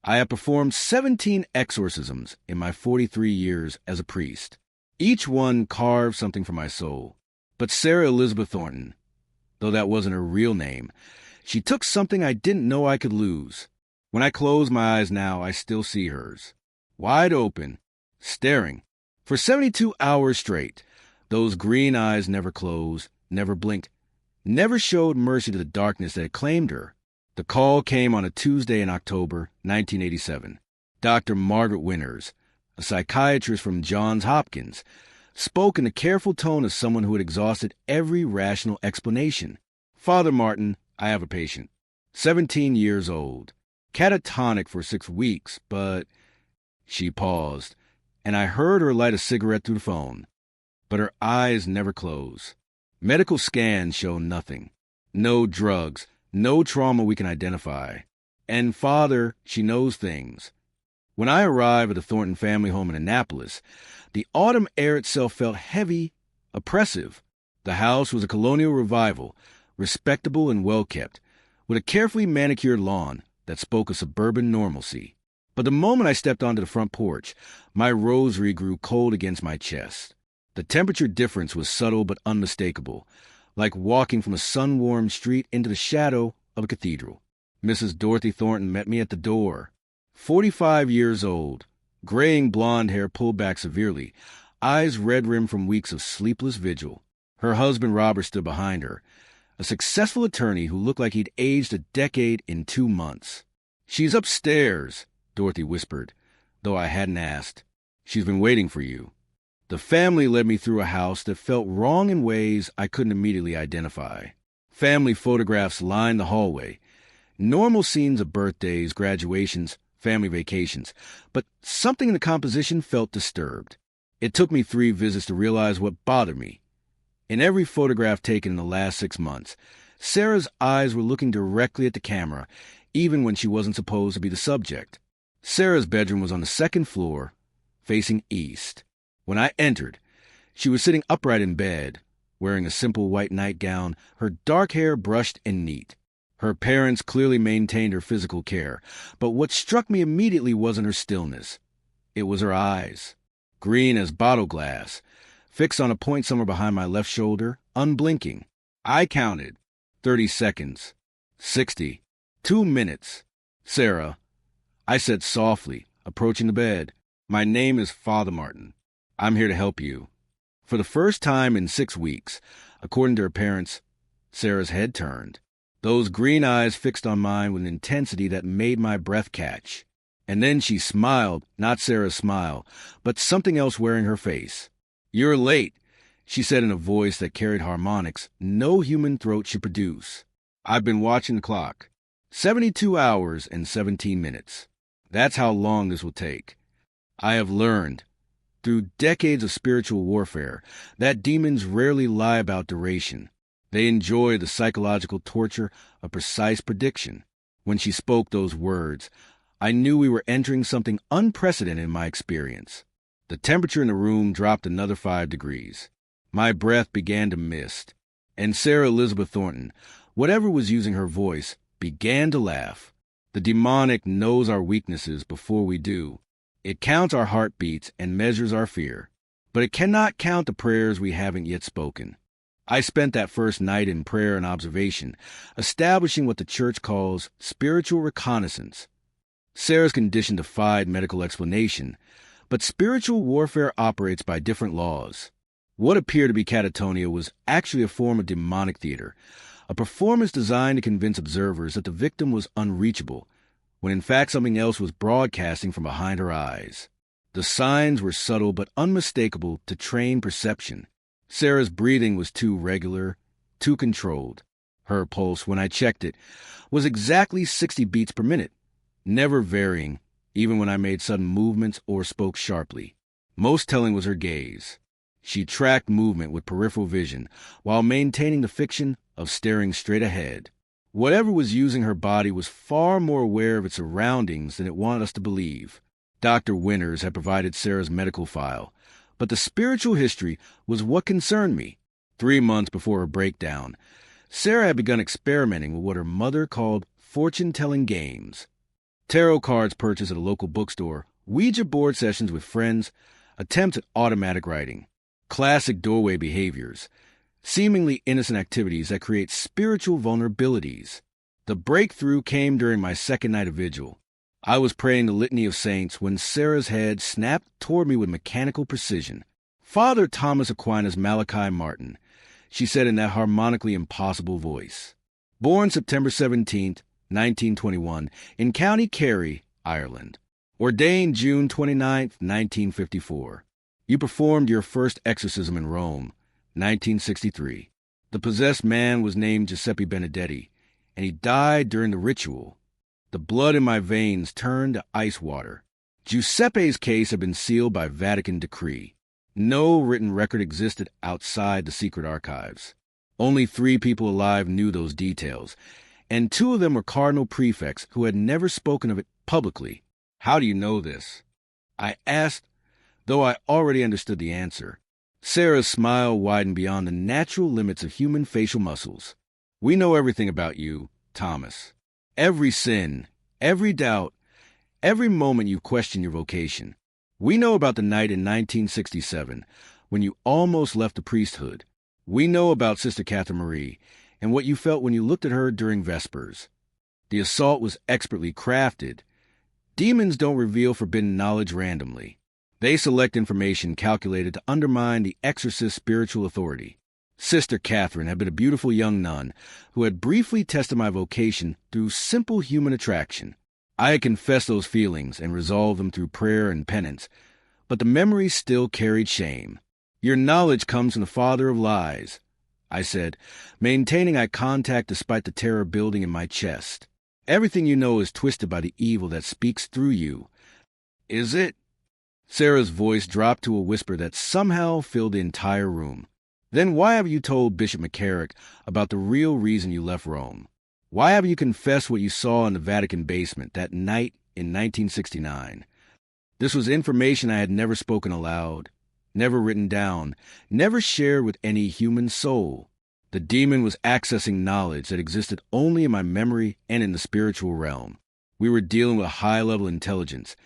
I have performed 17 exorcisms in my 43 years as a priest. Each one carved something from my soul. But Sarah Elizabeth Thornton, though that wasn't her real name, she took something I didn't know I could lose. When I close my eyes now, I still see hers. Wide open, staring, for 72 hours straight. Those green eyes never closed, never blinked, never showed mercy to the darkness that had claimed her. The call came on a Tuesday in October 1987. Dr. Margaret Winters, a psychiatrist from Johns Hopkins, spoke in the careful tone of someone who had exhausted every rational explanation. "Father Martin, I have a patient. 17 years old. Catatonic for 6 weeks, but..." She paused, and I heard her light a cigarette through the phone. But her eyes never closed. Medical scans show nothing. No drugs, no trauma we can identify. And Father, she knows things. When I arrived at the Thornton family home in Annapolis, the autumn air itself felt heavy, oppressive. The house was a colonial revival, respectable and well-kept, with a carefully manicured lawn that spoke of suburban normalcy. But the moment I stepped onto the front porch, my rosary grew cold against my chest. The temperature difference was subtle but unmistakable, like walking from a sun-warmed street into the shadow of a cathedral. Mrs. Dorothy Thornton met me at the door. 45 years old, graying blonde hair pulled back severely, eyes red-rimmed from weeks of sleepless vigil. Her husband Robert stood behind her, a successful attorney who looked like he'd aged a decade in 2 months. "She's upstairs," Dorothy whispered, though I hadn't asked. "She's been waiting for you." The family led me through a house that felt wrong in ways I couldn't immediately identify. Family photographs lined the hallway. Normal scenes of birthdays, graduations, family vacations, but something in the composition felt disturbed. It took me 3 visits to realize what bothered me. In every photograph taken in the last 6 months, Sarah's eyes were looking directly at the camera, even when she wasn't supposed to be the subject. Sarah's bedroom was on the 2nd floor, facing east. When I entered, she was sitting upright in bed, wearing a simple white nightgown, her dark hair brushed and neat. Her parents clearly maintained her physical care, but what struck me immediately wasn't her stillness. It was her eyes, green as bottle glass, fixed on a point somewhere behind my left shoulder, unblinking. I counted 30 seconds, 60, 2 minutes. "Sarah," I said softly, approaching the bed, "my name is Father Martin. I'm here to help you." For the first time in 6 weeks, according to her parents, Sarah's head turned. Those green eyes fixed on mine with an intensity that made my breath catch. And then she smiled, not Sarah's smile, but something else wearing her face. "You're late," she said in a voice that carried harmonics no human throat should produce. "I've been watching the clock. 72 hours and 17 minutes. That's how long this will take. I have learned, through decades of spiritual warfare, that demons rarely lie about duration. They enjoy the psychological torture of precise prediction." When she spoke those words, I knew we were entering something unprecedented in my experience. The temperature in the room dropped another 5 degrees. My breath began to mist. And Sarah Elizabeth Thornton, whatever was using her voice, began to laugh. The demonic knows our weaknesses before we do. It counts our heartbeats and measures our fear, but it cannot count the prayers we haven't yet spoken. I spent that first night in prayer and observation, establishing what the church calls spiritual reconnaissance. Sarah's condition defied medical explanation, but spiritual warfare operates by different laws. What appeared to be catatonia was actually a form of demonic theater, a performance designed to convince observers that the victim was unreachable, when in fact something else was broadcasting from behind her eyes. The signs were subtle but unmistakable to trained perception. Sarah's breathing was too regular, too controlled. Her pulse, when I checked it, was exactly 60 beats per minute, never varying, even when I made sudden movements or spoke sharply. Most telling was her gaze. She tracked movement with peripheral vision, while maintaining the fiction of staring straight ahead. Whatever was using her body was far more aware of its surroundings than it wanted us to believe. Dr. Winters had provided Sarah's medical file, but the spiritual history was what concerned me. 3 months before her breakdown, Sarah had begun experimenting with what her mother called fortune-telling games. Tarot cards purchased at a local bookstore, Ouija board sessions with friends, attempts at automatic writing, classic doorway behaviors, seemingly innocent activities that create spiritual vulnerabilities. The breakthrough came during my second night of vigil. I was praying the litany of saints when Sarah's head snapped toward me with mechanical precision. "Father Thomas Aquinas Malachi Martin," she said in that harmonically impossible voice. "Born September 17th, 1921, in County Kerry, Ireland. Ordained June 29th, 1954. You performed your first exorcism in Rome, 1963. The possessed man was named Giuseppe Benedetti, and he died during the ritual. The blood in my veins turned to ice water. Giuseppe's case had been sealed by Vatican decree. No written record existed outside the secret archives. Only 3 people alive knew those details, and 2 of them were cardinal prefects who had never spoken of it publicly. "How do you know this?" I asked, though I already understood the answer. Sarah's smile widened beyond the natural limits of human facial muscles. "We know everything about you, Thomas. Every sin, every doubt, every moment you question your vocation. We know about the night in 1967 when you almost left the priesthood. We know about Sister Catherine Marie and what you felt when you looked at her during Vespers. The assault was expertly crafted. Demons don't reveal forbidden knowledge randomly. They select information calculated to undermine the exorcist's spiritual authority. Sister Catherine had been a beautiful young nun who had briefly tested my vocation through simple human attraction. I had confessed those feelings and resolved them through prayer and penance, but the memories still carried shame. Your knowledge comes from the father of lies, I said, maintaining eye contact despite the terror building in my chest. Everything you know is twisted by the evil that speaks through you. Is it? Sarah's voice dropped to a whisper that somehow filled the entire room. Then why have you told Bishop McCarrick about the real reason you left Rome? Why have you confessed what you saw in the Vatican basement that night in 1969? This was information I had never spoken aloud, never written down, never shared with any human soul. The demon was accessing knowledge that existed only in my memory and in the spiritual realm. We were dealing with a high-level intelligence,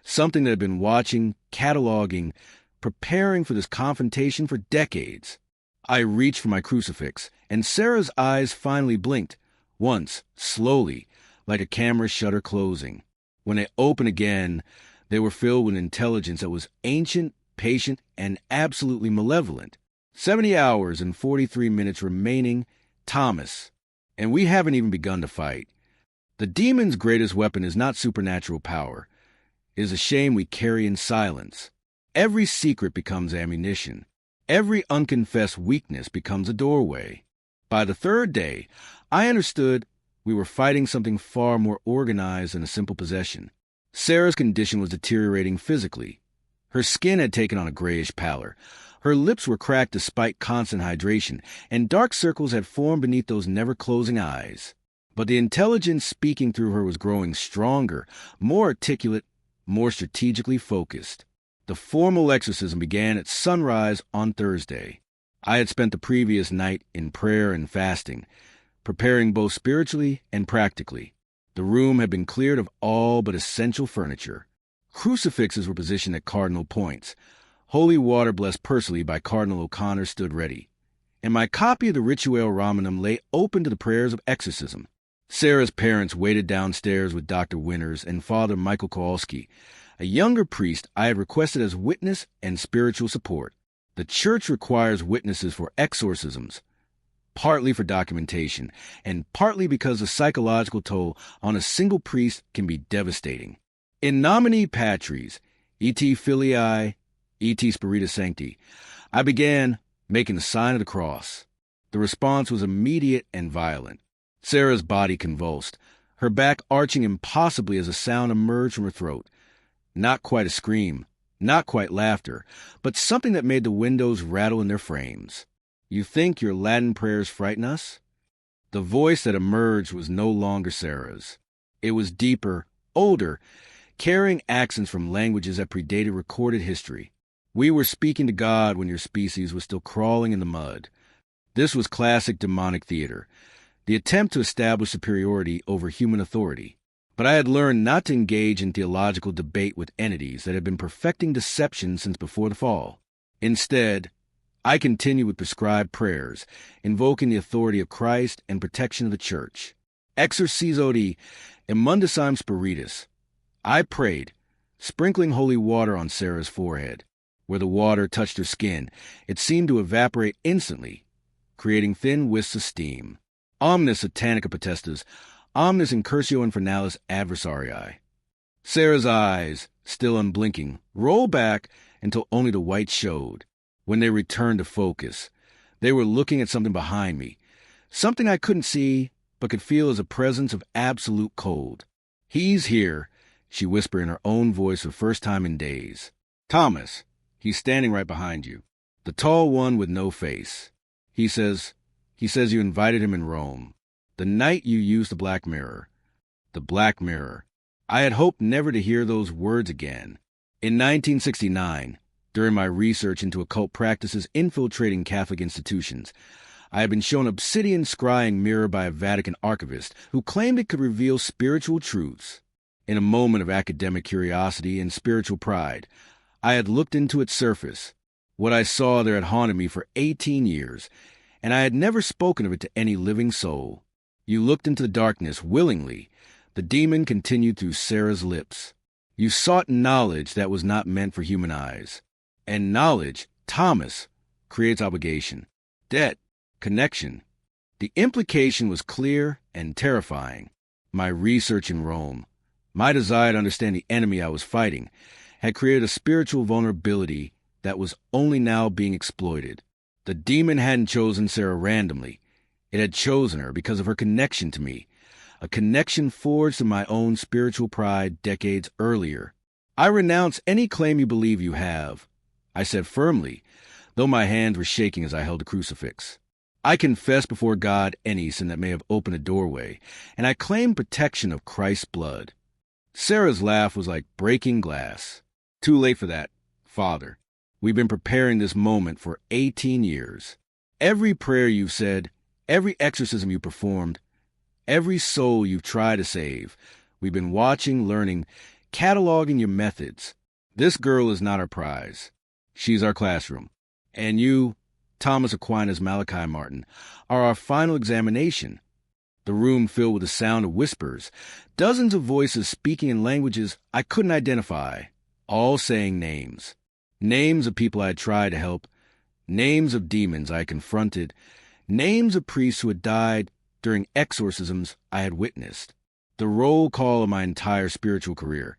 something that had been watching, cataloging, preparing for this confrontation for decades. I reached for my crucifix, and Sarah's eyes finally blinked, once, slowly, like a camera shutter closing. When they opened again, they were filled with intelligence that was ancient, patient, and absolutely malevolent. 70 hours and 43 minutes remaining, Thomas, and we haven't even begun to fight. The demon's greatest weapon is not supernatural power. It is a shame we carry in silence. Every secret becomes ammunition. Every unconfessed weakness becomes a doorway. By the 3rd day, I understood we were fighting something far more organized than a simple possession. Sarah's condition was deteriorating physically. Her skin had taken on a grayish pallor. Her lips were cracked despite constant hydration, and dark circles had formed beneath those never-closing eyes. But the intelligence speaking through her was growing stronger, more articulate, more strategically focused. The formal exorcism began at sunrise on Thursday. I had spent the previous night in prayer and fasting, preparing both spiritually and practically. The room had been cleared of all but essential furniture. Crucifixes were positioned at cardinal points. Holy water blessed personally by Cardinal O'Connor stood ready, and my copy of the Rituale Romanum lay open to the prayers of exorcism. Sarah's parents waited downstairs with Dr. Winters and Father Michael Kowalski, a younger priest I had requested as witness and spiritual support. The church requires witnesses for exorcisms, partly for documentation, and partly because the psychological toll on a single priest can be devastating. In nomine Patris, et Filii, et Spiritus Sancti, I began making the sign of the cross. The response was immediate and violent. Sarah's body convulsed, her back arching impossibly as a sound emerged from her throat. Not quite a scream, not quite laughter, but something that made the windows rattle in their frames. "You think your Latin prayers frighten us?" The voice that emerged was no longer Sarah's. It was deeper, older, carrying accents from languages that predated recorded history. "We were speaking to God when your species was still crawling in the mud." This was classic demonic theater, the attempt to establish superiority over human authority. But I had learned not to engage in theological debate with entities that had been perfecting deception since before the fall. Instead, I continued with prescribed prayers, invoking the authority of Christ and protection of the Church. Exorcizo immundicam spiritus. I prayed, sprinkling holy water on Sarah's forehead. Where the water touched her skin, it seemed to evaporate instantly, creating thin wisps of steam. Omnis satanica potestas, omnis incursio infernalis adversarii. Sarah's eyes, still unblinking, rolled back until only the white showed. When they returned to focus, they were looking at something behind me, something I couldn't see but could feel as a presence of absolute cold. "He's here," she whispered in her own voice for the first time in days. "Thomas, he's standing right behind you. The tall one with no face. He says you invited him in Rome. The night you used the black mirror." The black mirror. I had hoped never to hear those words again. In 1969, during my research into occult practices infiltrating Catholic institutions, I had been shown an obsidian scrying mirror by a Vatican archivist who claimed it could reveal spiritual truths. In a moment of academic curiosity and spiritual pride, I had looked into its surface. What I saw there had haunted me for 18 years, and I had never spoken of it to any living soul. You looked into the darkness willingly. The demon continued through Sarah's lips. You sought knowledge that was not meant for human eyes. And knowledge, Thomas, creates obligation, debt, connection. The implication was clear and terrifying. My research in Rome, my desire to understand the enemy I was fighting, had created a spiritual vulnerability that was only now being exploited. The demon hadn't chosen Sarah randomly. It had chosen her because of her connection to me, a connection forged in my own spiritual pride decades earlier. "I renounce any claim you believe you have," I said firmly, though my hands were shaking as I held the crucifix. "I confess before God any sin that may have opened a doorway, and I claim protection of Christ's blood." Sarah's laugh was like breaking glass. "Too late for that, Father. We've been preparing this moment for 18 years. Every prayer you've said, every exorcism you performed, every soul you've tried to save, we've been watching, learning, cataloging your methods. This girl is not our prize. She's our classroom. And you, Thomas Aquinas Malachi Martin, are our final examination." The room filled with the sound of whispers, dozens of voices speaking in languages I couldn't identify, all saying names. Names of people I had tried to help, names of demons I had confronted, names of priests who had died during exorcisms I had witnessed. The roll call of my entire spiritual career,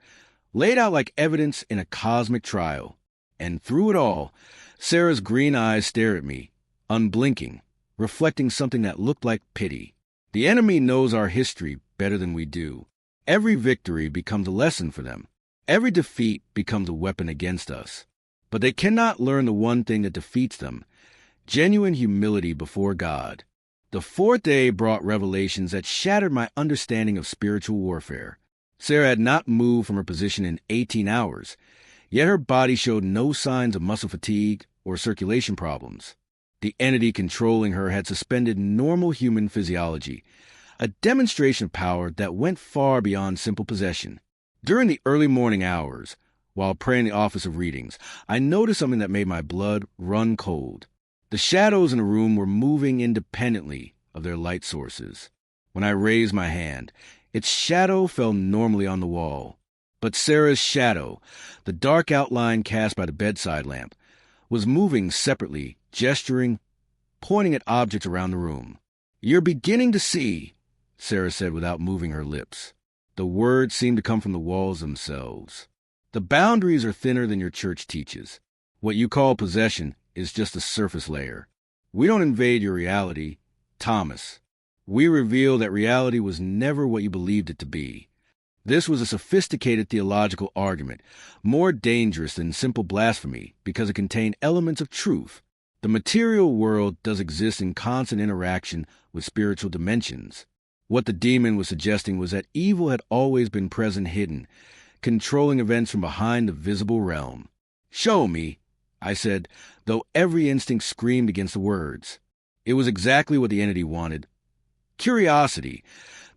laid out like evidence in a cosmic trial. And through it all, Sarah's green eyes stared at me, unblinking, reflecting something that looked like pity. The enemy knows our history better than we do. Every victory becomes a lesson for them. Every defeat becomes a weapon against us. But they cannot learn the one thing that defeats them: genuine humility before God. The fourth day brought revelations that shattered my understanding of spiritual warfare. Sarah had not moved from her position in 18 hours, yet her body showed no signs of muscle fatigue or circulation problems. The entity controlling her had suspended normal human physiology, a demonstration of power that went far beyond simple possession. During the early morning hours, while praying in the office of readings, I noticed something that made my blood run cold. The shadows in the room were moving independently of their light sources. When I raised my hand, its shadow fell normally on the wall. But Sarah's shadow, the dark outline cast by the bedside lamp, was moving separately, gesturing, pointing at objects around the room. "You're beginning to see," Sarah said without moving her lips. The words seemed to come from the walls themselves. "The boundaries are thinner than your church teaches. What you call possession is just a surface layer. We don't invade your reality, Thomas. We reveal that reality was never what you believed it to be." This was a sophisticated theological argument, more dangerous than simple blasphemy because it contained elements of truth. The material world does exist in constant interaction with spiritual dimensions. What the demon was suggesting was that evil had always been present hidden, controlling events from behind the visible realm. "Show me," I said, though every instinct screamed against the words. It was exactly what the entity wanted. Curiosity,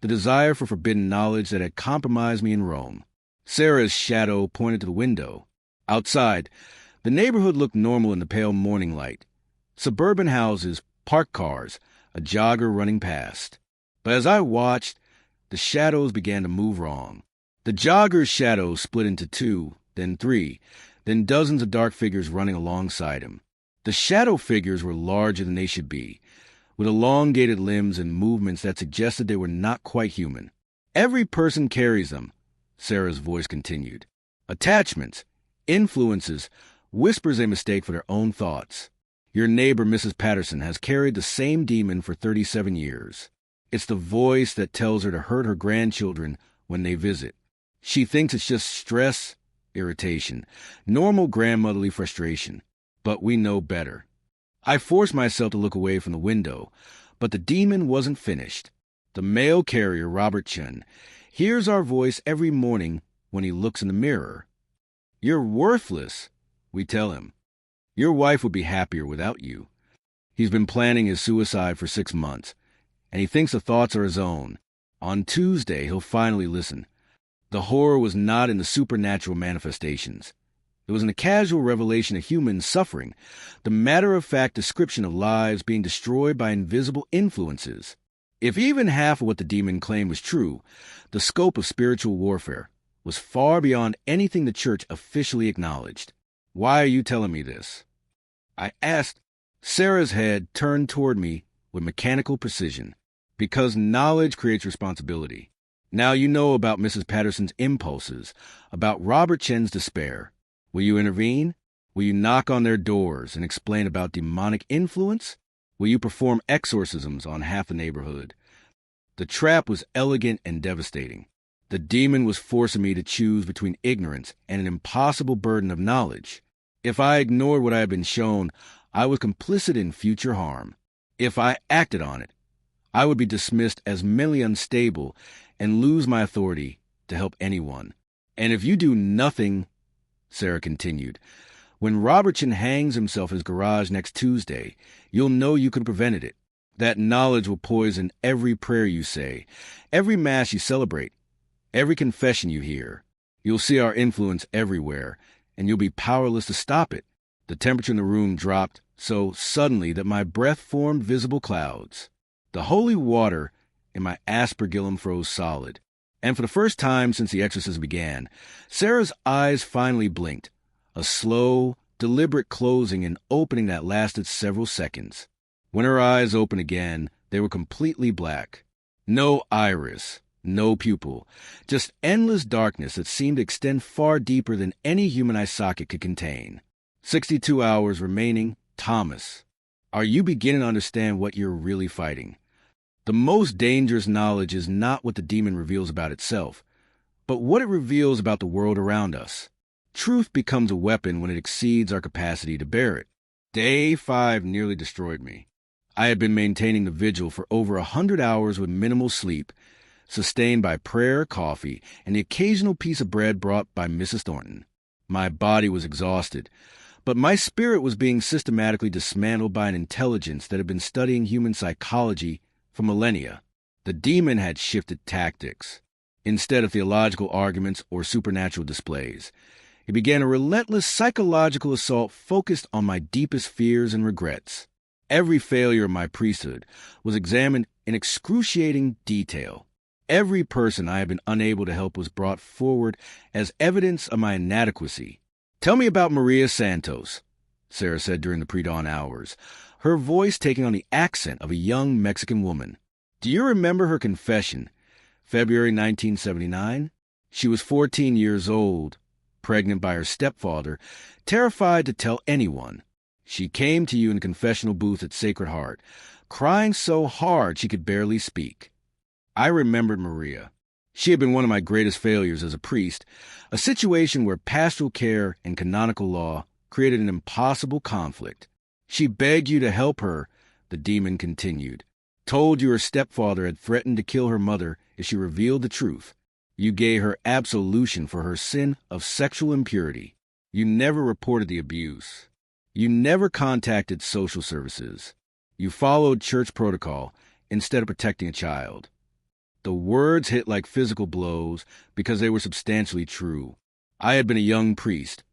the desire for forbidden knowledge that had compromised me in Rome. Sarah's shadow pointed to the window. Outside, the neighborhood looked normal in the pale morning light. Suburban houses, parked cars, a jogger running past. But as I watched, the shadows began to move wrong. The jogger's shadow split into 2, then 3, then dozens of dark figures running alongside him. The shadow figures were larger than they should be, with elongated limbs and movements that suggested they were not quite human. Every person carries them, Sarah's voice continued. Attachments, influences, whispers they mistake for their own thoughts. Your neighbor, Mrs. Patterson, has carried the same demon for 37 years. It's the voice that tells her to hurt her grandchildren when they visit. She thinks it's just stress, irritation, normal grandmotherly frustration. But we know better. I forced myself to look away from the window, but the demon wasn't finished. The mail carrier, Robert Chen, hears our voice every morning when he looks in the mirror. You're worthless, we tell him. Your wife would be happier without you. He's been planning his suicide for 6 months, and he thinks the thoughts are his own. On Tuesday, he'll finally listen. The horror was not in the supernatural manifestations. It was in the casual revelation of humans suffering, the matter-of-fact description of lives being destroyed by invisible influences. If even half of what the demon claimed was true, the scope of spiritual warfare was far beyond anything the church officially acknowledged. Why are you telling me this? I asked. Sarah's head turned toward me with mechanical precision. Because knowledge creates responsibility. Now you know about Mrs. Patterson's impulses, about Robert Chen's despair. Will you intervene? Will you knock on their doors and explain about demonic influence? Will you perform exorcisms on half the neighborhood? The trap was elegant and devastating. The demon was forcing me to choose between ignorance and an impossible burden of knowledge. If I ignored what I had been shown, I was complicit in future harm. If I acted on it, I would be dismissed as mentally unstable and lose my authority to help anyone. And if you do nothing, Sarah continued, when Robertson hangs himself in his garage next Tuesday, you'll know you could have prevented it. That knowledge will poison every prayer you say, every mass you celebrate, every confession you hear. You'll see our influence everywhere, and you'll be powerless to stop it. The temperature in the room dropped so suddenly that my breath formed visible clouds. The holy water in my aspergillum froze solid. And for the first time since the exorcism began, Sarah's eyes finally blinked, a slow, deliberate closing and opening that lasted several seconds. When her eyes opened again, they were completely black. No iris, no pupil, just endless darkness that seemed to extend far deeper than any human eye socket could contain. 62 hours remaining. Thomas, are you beginning to understand what you're really fighting? The most dangerous knowledge is not what the demon reveals about itself, but what it reveals about the world around us. Truth becomes a weapon when it exceeds our capacity to bear it. Day 5 nearly destroyed me. I had been maintaining the vigil for over 100 hours with minimal sleep, sustained by prayer, coffee, and the occasional piece of bread brought by Mrs. Thornton. My body was exhausted, but my spirit was being systematically dismantled by an intelligence that had been studying human psychology for millennia. The demon had shifted tactics. Instead of theological arguments or supernatural displays, he began a relentless psychological assault focused on my deepest fears and regrets. Every failure of my priesthood was examined in excruciating detail. Every person I had been unable to help was brought forward as evidence of my inadequacy. Tell me about Maria Santos, Sarah said during the pre-dawn hours, her voice taking on the accent of a young Mexican woman. Do you remember her confession, February 1979? She was 14 years old, pregnant by her stepfather, terrified to tell anyone. She came to you in the confessional booth at Sacred Heart, crying so hard she could barely speak. I remembered Maria. She had been one of my greatest failures as a priest, a situation where pastoral care and canonical law created an impossible conflict. She begged you to help her, the demon continued. Told you her stepfather had threatened to kill her mother if she revealed the truth. You gave her absolution for her sin of sexual impurity. You never reported the abuse. You never contacted social services. You followed church protocol instead of protecting a child. The words hit like physical blows because they were substantially true. I had been a young priest,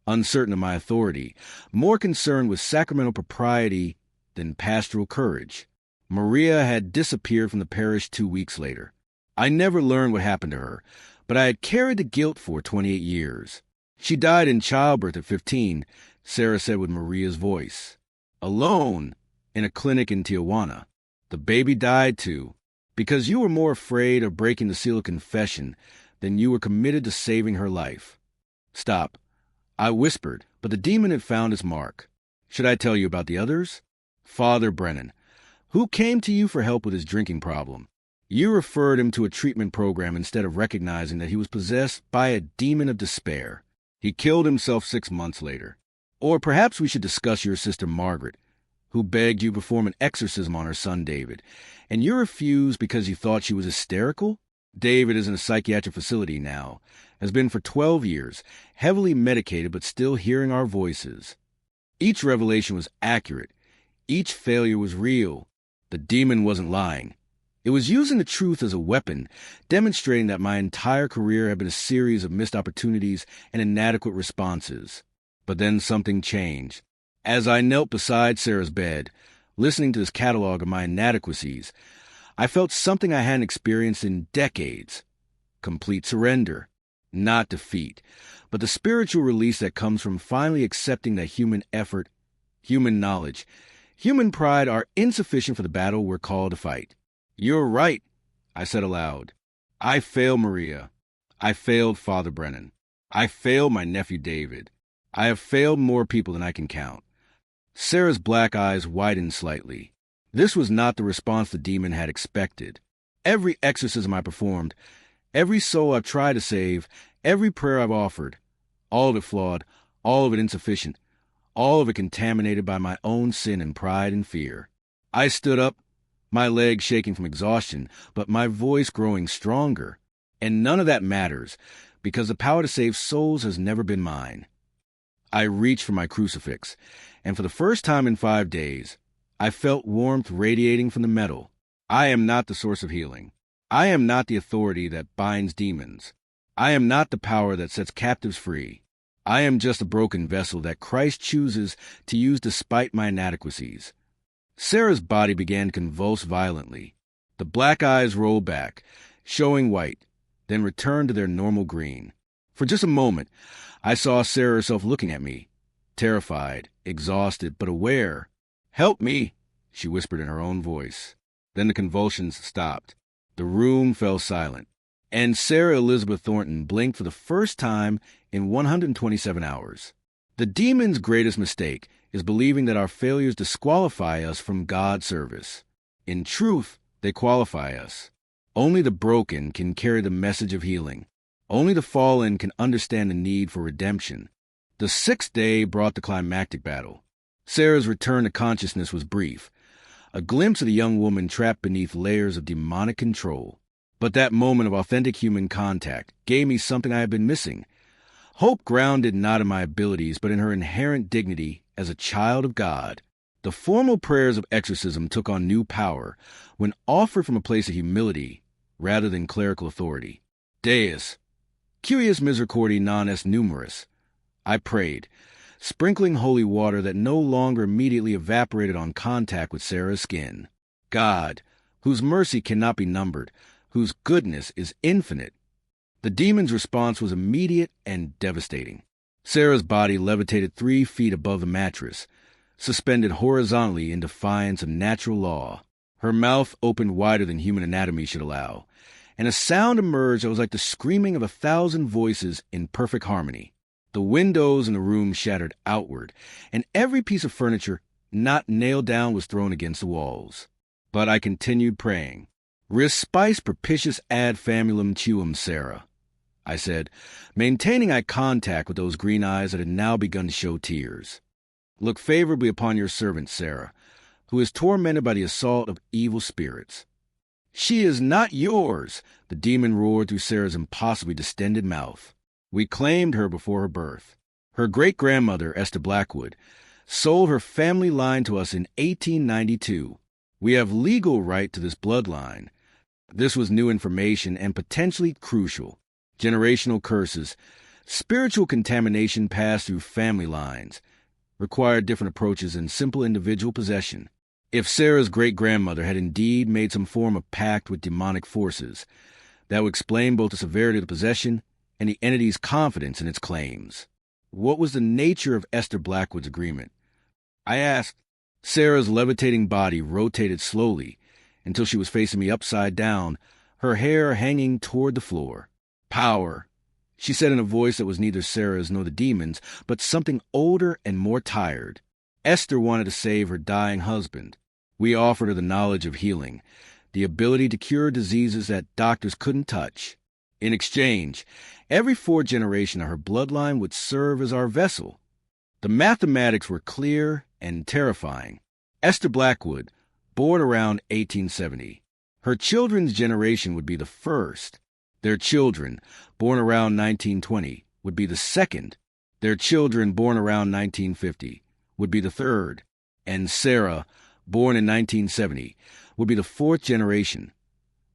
uncertain of my authority, more concerned with sacramental propriety than pastoral courage. Maria had disappeared from the parish 2 weeks later. I never learned what happened to her, but I had carried the guilt for 28 years. She died in childbirth at 15, Sarah said with Maria's voice. Alone, in a clinic in Tijuana. The baby died too, because you were more afraid of breaking the seal of confession than you were committed to saving her life. Stop, I whispered, but the demon had found its mark. Should I tell you about the others? Father Brennan, who came to you for help with his drinking problem. You referred him to a treatment program instead of recognizing that he was possessed by a demon of despair. He killed himself 6 months later. Or perhaps we should discuss your sister Margaret, who begged you to perform an exorcism on her son David, and you refused because you thought she was hysterical? David is in a psychiatric facility now, has been for 12 years, heavily medicated but still hearing our voices. Each revelation was accurate. Each failure was real. The demon wasn't lying. It was using the truth as a weapon, demonstrating that my entire career had been a series of missed opportunities and inadequate responses. But then something changed. As I knelt beside Sarah's bed, listening to this catalog of my inadequacies, I felt something I hadn't experienced in decades. Complete surrender. Not defeat, but the spiritual release that comes from finally accepting that human effort, human knowledge, human pride are insufficient for the battle we're called to fight. You're right, I said aloud. I failed Maria. I failed Father Brennan. I failed my nephew David. I have failed more people than I can count. Sarah's black eyes widened slightly. This was not the response the demon had expected. Every exorcism I performed, every soul I've tried to save, every prayer I've offered, all of it flawed, all of it insufficient, all of it contaminated by my own sin and pride and fear. I stood up, my legs shaking from exhaustion, but my voice growing stronger. And none of that matters, because the power to save souls has never been mine. I reached for my crucifix, and for the first time in 5 days, I felt warmth radiating from the metal. I am not the source of healing. I am not the authority that binds demons. I am not the power that sets captives free. I am just a broken vessel that Christ chooses to use despite my inadequacies. Sarah's body began to convulse violently. The black eyes rolled back, showing white, then returned to their normal green. For just a moment, I saw Sarah herself looking at me, terrified, exhausted, but aware. "Help me," she whispered in her own voice. Then the convulsions stopped. The room fell silent, and Sarah Elizabeth Thornton blinked for the first time in 127 hours. The demon's greatest mistake is believing that our failures disqualify us from God's service. In truth, they qualify us. Only the broken can carry the message of healing. Only the fallen can understand the need for redemption. The 6th day brought the climactic battle. Sarah's return to consciousness was brief, a glimpse of the young woman trapped beneath layers of demonic control. But that moment of authentic human contact gave me something I had been missing. Hope grounded not in my abilities, but in her inherent dignity as a child of God. The formal prayers of exorcism took on new power when offered from a place of humility rather than clerical authority. Deus, cuius misericordiae non est numerus, I prayed, sprinkling holy water that no longer immediately evaporated on contact with Sarah's skin. God, whose mercy cannot be numbered, whose goodness is infinite. The demon's response was immediate and devastating. Sarah's body levitated 3 feet above the mattress, suspended horizontally in defiance of natural law. Her mouth opened wider than human anatomy should allow, and a sound emerged that was like the screaming of 1,000 voices in perfect harmony. The windows in the room shattered outward, and every piece of furniture not nailed down was thrown against the walls. But I continued praying. Respice propitious ad famulum tuum, Sarah, I said, maintaining eye contact with those green eyes that had now begun to show tears. Look favorably upon your servant, Sarah, who is tormented by the assault of evil spirits. She is not yours, the demon roared through Sarah's impossibly distended mouth. We claimed her before her birth. Her great-grandmother, Esther Blackwood, sold her family line to us in 1892. We have legal right to this bloodline. This was new information and potentially crucial. Generational curses, spiritual contamination passed through family lines, required different approaches than simple individual possession. If Sarah's great-grandmother had indeed made some form of pact with demonic forces, that would explain both the severity of the possession and the entity's confidence in its claims. What was the nature of Esther Blackwood's agreement? I asked. Sarah's levitating body rotated slowly until she was facing me upside down, her hair hanging toward the floor. Power, she said in a voice that was neither Sarah's nor the demon's, but something older and more tired. Esther wanted to save her dying husband. We offered her the knowledge of healing, the ability to cure diseases that doctors couldn't touch. In exchange, every fourth generation of her bloodline would serve as our vessel. The mathematics were clear and terrifying. Esther Blackwood, born around 1870. Her children's generation would be the first. Their children, born around 1920, would be the second. Their children, born around 1950, would be the third. And Sarah, born in 1970, would be the fourth generation.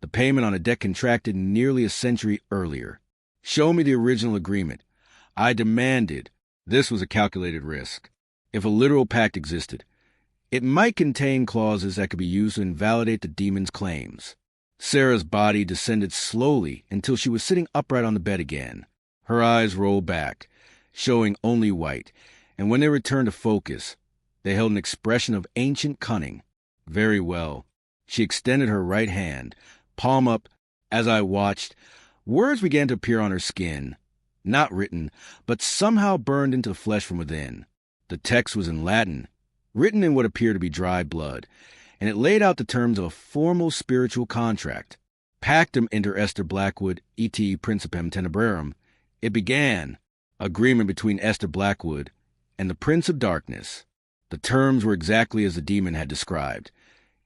The payment on a debt contracted nearly a century earlier. Show me the original agreement. I demanded. This was a calculated risk. If a literal pact existed, it might contain clauses that could be used to invalidate the demon's claims. Sarah's body descended slowly until she was sitting upright on the bed again. Her eyes rolled back, showing only white, and when they returned to focus, they held an expression of ancient cunning. Very well. She extended her right hand, palm up. As I watched, words began to appear on her skin, not written, but somehow burned into the flesh from within. The text was in Latin, written in what appeared to be dry blood, and it laid out the terms of a formal spiritual contract. Pactum inter Esther Blackwood et Principem Tenebrarum. It began. Agreement between Esther Blackwood and the Prince of Darkness. The terms were exactly as the demon had described.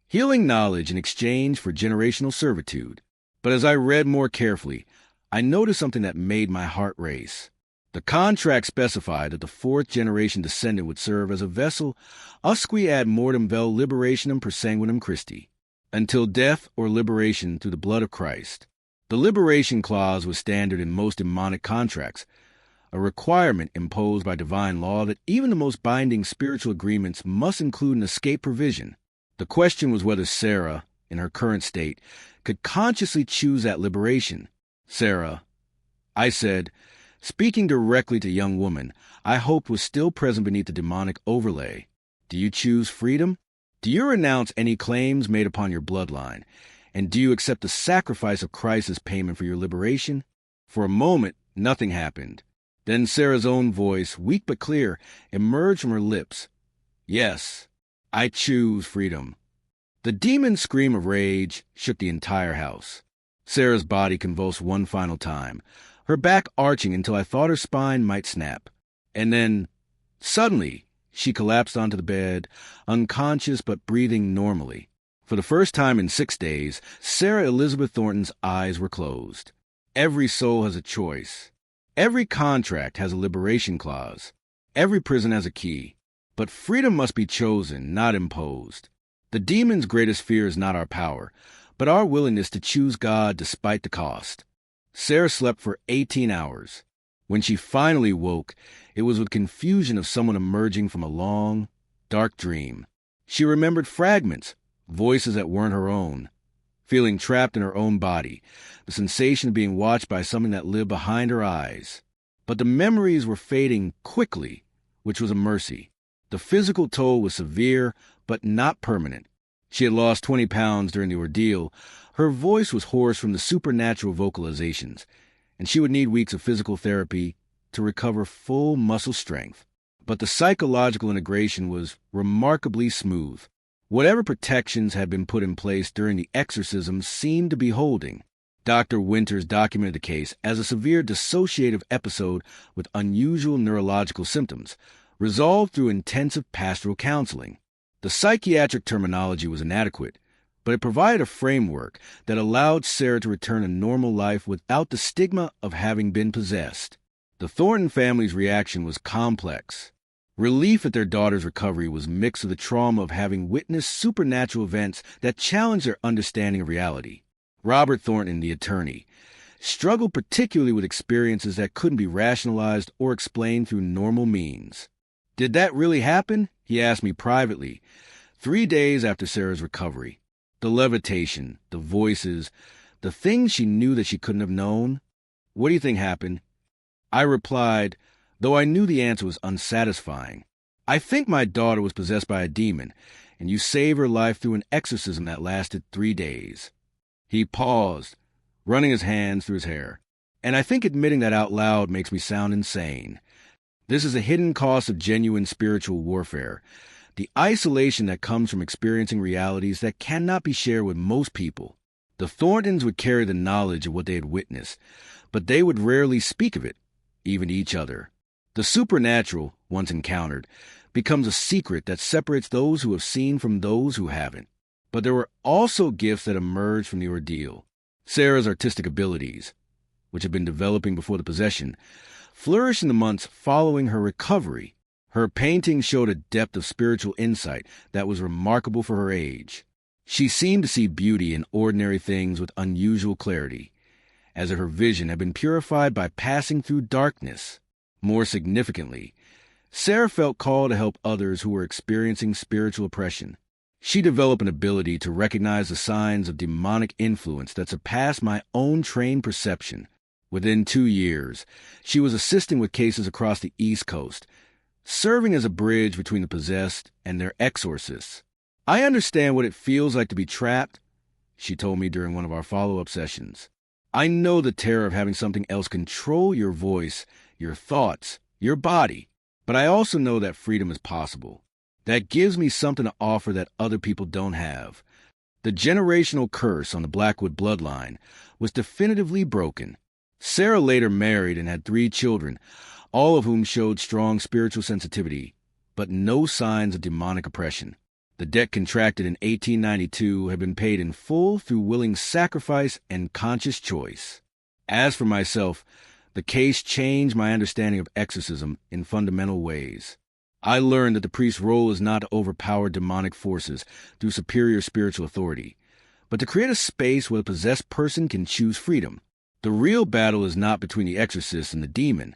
Healing knowledge in exchange for generational servitude. But as I read more carefully, I noticed something that made my heart race. The contract specified that the fourth generation descendant would serve as a vessel usque ad mortem vel liberationem per sanguinem Christi, until death or liberation through the blood of Christ. The liberation clause was standard in most demonic contracts, a requirement imposed by divine law that even the most binding spiritual agreements must include an escape provision. The question was whether Sarah, in her current state, could consciously choose that liberation. Sarah, I said, speaking directly to the young woman I hoped was still present beneath the demonic overlay. Do you choose freedom? Do you renounce any claims made upon your bloodline? And do you accept the sacrifice of Christ as payment for your liberation? For a moment, nothing happened. Then Sarah's own voice, weak but clear, emerged from her lips. Yes, I choose freedom. The demon's scream of rage shook the entire house. Sarah's body convulsed one final time, her back arching until I thought her spine might snap. And then, suddenly, she collapsed onto the bed, unconscious but breathing normally. For the first time in 6 days, Sarah Elizabeth Thornton's eyes were closed. Every soul has a choice. Every contract has a liberation clause. Every prison has a key. But freedom must be chosen, not imposed. The demon's greatest fear is not our power, but our willingness to choose God despite the cost. Sarah slept for 18 hours. When she finally woke, it was with confusion of someone emerging from a long, dark dream. She remembered fragments, voices that weren't her own, feeling trapped in her own body, the sensation of being watched by something that lived behind her eyes. But the memories were fading quickly, which was a mercy. The physical toll was severe, but not permanent. She had lost 20 pounds during the ordeal. Her voice was hoarse from the supernatural vocalizations, and she would need weeks of physical therapy to recover full muscle strength. But the psychological integration was remarkably smooth. Whatever protections had been put in place during the exorcism seemed to be holding. Dr. Winters documented the case as a severe dissociative episode with unusual neurological symptoms, resolved through intensive pastoral counseling. The psychiatric terminology was inadequate, but it provided a framework that allowed Sarah to return to normal life without the stigma of having been possessed. The Thornton family's reaction was complex. Relief at their daughter's recovery was mixed with the trauma of having witnessed supernatural events that challenged their understanding of reality. Robert Thornton, the attorney, struggled particularly with experiences that couldn't be rationalized or explained through normal means. "Did that really happen?" he asked me privately, 3 days after Sarah's recovery. The levitation, the voices, the things she knew that she couldn't have known. "What do you think happened?" I replied, though I knew the answer was unsatisfying. "I think my daughter was possessed by a demon, and you saved her life through an exorcism that lasted 3 days. He paused, running his hands through his hair. "And I think admitting that out loud makes me sound insane. This is a hidden cost of genuine spiritual warfare, the isolation that comes from experiencing realities that cannot be shared with most people." The Thorntons would carry the knowledge of what they had witnessed, but they would rarely speak of it, even to each other. The supernatural, once encountered, becomes a secret that separates those who have seen from those who haven't. But there were also gifts that emerged from the ordeal. Sarah's artistic abilities, which had been developing before the possession, flourished in the months following her recovery. Her paintings showed a depth of spiritual insight that was remarkable for her age. She seemed to see beauty in ordinary things with unusual clarity, as if her vision had been purified by passing through darkness. More significantly, Sarah felt called to help others who were experiencing spiritual oppression. She developed an ability to recognize the signs of demonic influence that surpassed my own trained perception. Within 2 years, she was assisting with cases across the East Coast, serving as a bridge between the possessed and their exorcists. "I understand what it feels like to be trapped," she told me during one of our follow-up sessions. "I know the terror of having something else control your voice, your thoughts, your body, but I also know that freedom is possible. That gives me something to offer that other people don't have." The generational curse on the Blackwood bloodline was definitively broken. Sarah later married and had 3 children, all of whom showed strong spiritual sensitivity, but no signs of demonic oppression. The debt contracted in 1892 had been paid in full through willing sacrifice and conscious choice. As for myself, the case changed my understanding of exorcism in fundamental ways. I learned that the priest's role is not to overpower demonic forces through superior spiritual authority, but to create a space where the possessed person can choose freedom. The real battle is not between the exorcist and the demon.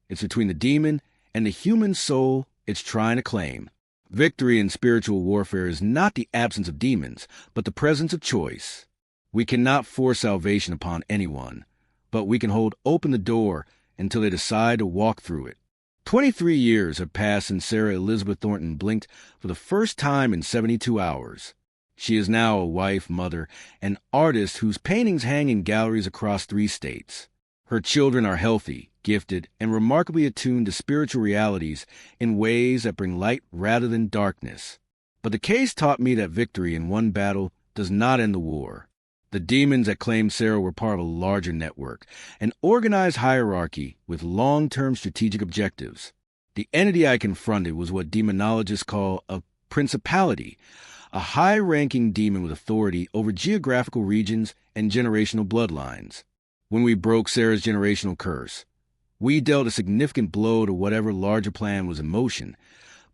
It's between the demon and the human soul it's trying to claim. Victory in spiritual warfare is not the absence of demons, but the presence of choice. We cannot force salvation upon anyone, but we can hold open the door until they decide to walk through it. 23 years have passed since Sarah Elizabeth Thornton blinked for the first time in 72 hours. She is now a wife, mother, and artist whose paintings hang in galleries across 3 states. Her children are healthy, gifted, and remarkably attuned to spiritual realities in ways that bring light rather than darkness. But the case taught me that victory in one battle does not end the war. The demons that claimed Sarah were part of a larger network, an organized hierarchy with long-term strategic objectives. The entity I confronted was what demonologists call a principality, a high-ranking demon with authority over geographical regions and generational bloodlines. When we broke Sarah's generational curse, we dealt a significant blow to whatever larger plan was in motion,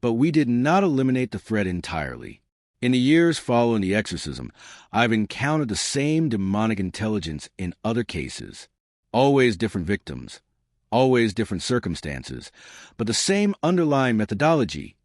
but we did not eliminate the threat entirely. In the years following the exorcism, I've encountered the same demonic intelligence in other cases. Always different victims, always different circumstances, but the same underlying methodology: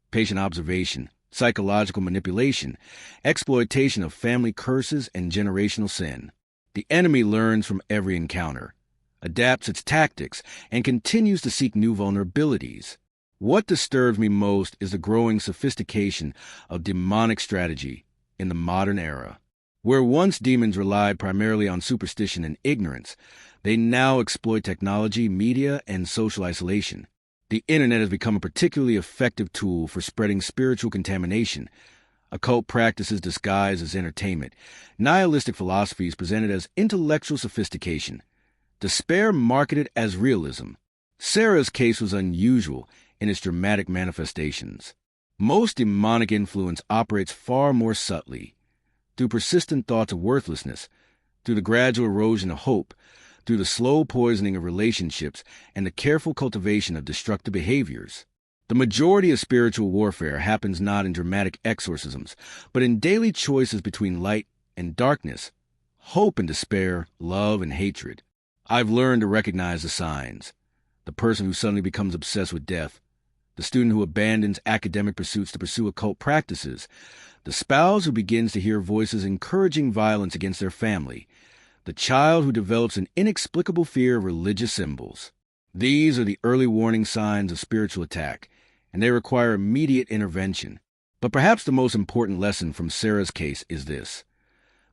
patient observation, psychological manipulation, exploitation of family curses, and generational sin. The enemy learns from every encounter, adapts its tactics, and continues to seek new vulnerabilities. What disturbs me most is the growing sophistication of demonic strategy in the modern era. Where once demons relied primarily on superstition and ignorance, they now exploit technology, media, and social isolation. The internet has become a particularly effective tool for spreading spiritual contamination, occult practices disguised as entertainment, nihilistic philosophies presented as intellectual sophistication, despair marketed as realism. Sarah's case was unusual in its dramatic manifestations. Most demonic influence operates far more subtly, through persistent thoughts of worthlessness, through the gradual erosion of hope, through the slow poisoning of relationships, and the careful cultivation of destructive behaviors. The majority of spiritual warfare happens not in dramatic exorcisms, but in daily choices between light and darkness, hope and despair, love and hatred. I've learned to recognize the signs. The person who suddenly becomes obsessed with death, the student who abandons academic pursuits to pursue occult practices, the spouse who begins to hear voices encouraging violence against their family, the child who develops an inexplicable fear of religious symbols. These are the early warning signs of spiritual attack, and they require immediate intervention. But perhaps the most important lesson from Sarah's case is this.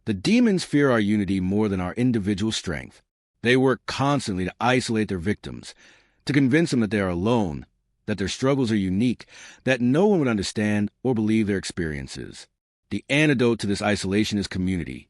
The demons fear our unity more than our individual strength. They work constantly to isolate their victims, to convince them that they are alone, that their struggles are unique, that no one would understand or believe their experiences. The antidote to this isolation is community.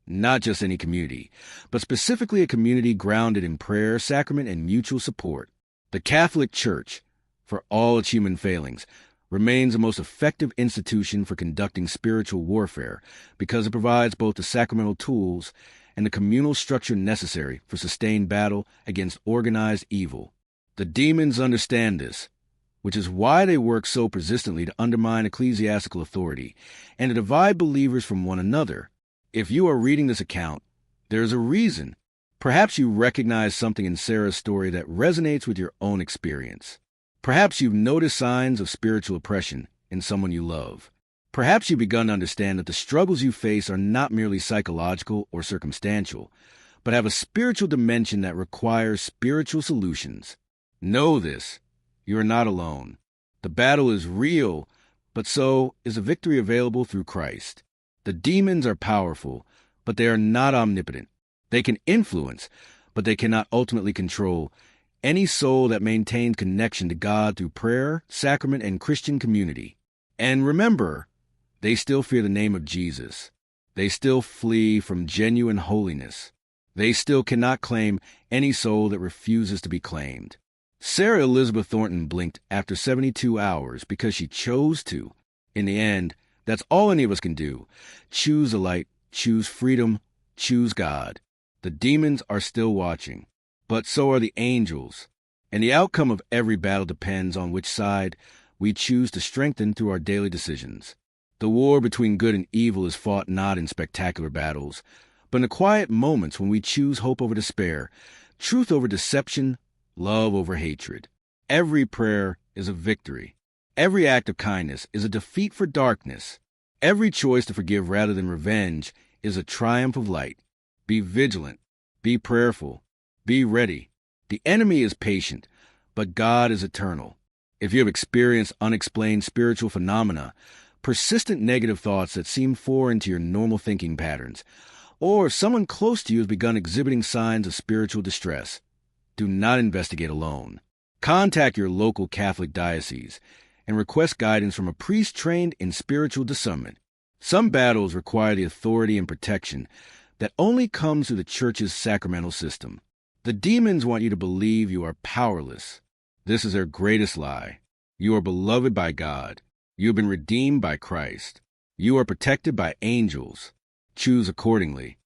Not just any community, but specifically a community grounded in prayer, sacrament, and mutual support. The Catholic Church, for all its human failings, remains the most effective institution for conducting spiritual warfare because it provides both the sacramental tools and the communal structure necessary for sustained battle against organized evil. The demons understand this, which is why they work so persistently to undermine ecclesiastical authority and to divide believers from one another. If you are reading this account, there is a reason. Perhaps you recognize something in Sarah's story that resonates with your own experience. Perhaps you've noticed signs of spiritual oppression in someone you love. Perhaps you've begun to understand that the struggles you face are not merely psychological or circumstantial, but have a spiritual dimension that requires spiritual solutions. Know this. You are not alone. The battle is real, but so is a victory available through Christ. The demons are powerful, but they are not omnipotent. They can influence, but they cannot ultimately control any soul that maintains connection to God through prayer, sacrament, and Christian community. And remember, they still fear the name of Jesus. They still flee from genuine holiness. They still cannot claim any soul that refuses to be claimed. Sarah Elizabeth Thornton blinked after 72 hours because she chose to. In the end, that's all any of us can do. Choose the light, choose freedom, choose God. The demons are still watching, but so are the angels. And the outcome of every battle depends on which side we choose to strengthen through our daily decisions. The war between good and evil is fought not in spectacular battles, but in the quiet moments when we choose hope over despair, truth over deception, love over hatred. Every prayer is a victory. Every act of kindness is a defeat for darkness. Every choice to forgive rather than revenge is a triumph of light. Be vigilant. Be prayerful. Be ready. The enemy is patient, but God is eternal. If you have experienced unexplained spiritual phenomena, persistent negative thoughts that seem foreign to your normal thinking patterns, or if someone close to you has begun exhibiting signs of spiritual distress, do not investigate alone. Contact your local Catholic diocese and request guidance from a priest trained in spiritual discernment. Some battles require the authority and protection that only comes through the Church's sacramental system. The demons want you to believe you are powerless. This is their greatest lie. You are beloved by God. You have been redeemed by Christ. You are protected by angels. Choose accordingly.